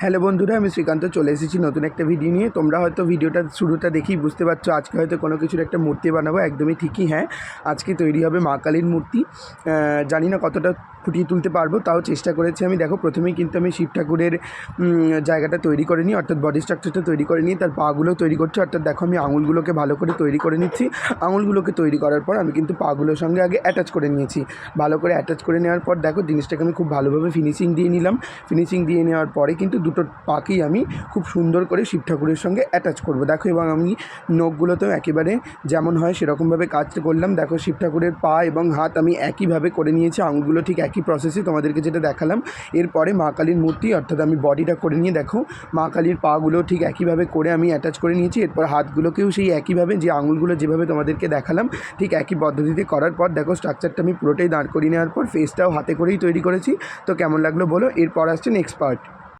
Hello বন্ধুরা, আমি শ্রীকান্ত চলে এসেছি নতুন একটা ভিডিও নিয়ে। তোমরা হয়তো ভিডিওটা শুরুটা দেখেই বুঝতে পারছো আজকে হয়তো কোনো কিছুর একটা মূর্তি বানাবো। একদমই ঠিকই, হ্যাঁ, আজকে তৈরি হবে মা কালীর মূর্তি। জানি না কতটা ফুটিয়ে তুলতে পারবো, তাও চেষ্টা করেছি আমি। দেখো, প্রথমেই কিন্তু আমি শিব ঠাকুরের জায়গাটা তৈরি করে নিই, অর্থাৎ বডি স্ট্রাকচারটা তৈরি করে নিই, তার পাগুলো তৈরি করছি। অর্থাৎ দেখো, আমি আঙুলগুলোকে ভালো করে তৈরি করে নিচ্ছি। আঙুলগুলোকে তৈরি করার পর আমি কিন্তু পাগুলোর সঙ্গে আগে অ্যাটাচ করে নিয়েছি। ভালো করে অ্যাটাচ করে নেওয়ার পর দেখো, জিনিসটাকে আমি খুব ভালোভাবে ফিনিশিং দিয়ে নিলাম। ফিনিশিং দিয়ে নেওয়ার পরে কিন্তু দুটো পাকেই আমি খুব সুন্দর করে শিব ঠাকুরের সঙ্গে অ্যাটাচ করব। দেখো, এবং আমি নখগুলোতেও একেবারে যেমন হয় সেরকমভাবে কাজ করলাম। দেখো, শিব ঠাকুরের পা এবং হাত আমি একইভাবে করে নিয়েছি, আঙুলগুলো ঠিক একই প্রসেসে তোমাদেরকে যেটা দেখালাম। এরপরে মা কালীর মূর্তি, অর্থাৎ আমি বডিটা করে নিয়ে দেখো মা কালীর পাগুলো ঠিক একইভাবে করে আমি অ্যাটাচ করে নিয়েছি। এরপর হাতগুলোকেও সেই একইভাবে, যে আঙুলগুলো যেভাবে তোমাদেরকে দেখালাম ঠিক একই পদ্ধতিতে করার পর দেখো, স্ট্রাকচারটা আমি পুরোটাই দাঁড় করিয়ে নেওয়ার পর ফেসটাও হাতে করেই তৈরি করেছি। তো কেমন লাগলো বলো। এরপর আসছে নেক্সট পার্ট।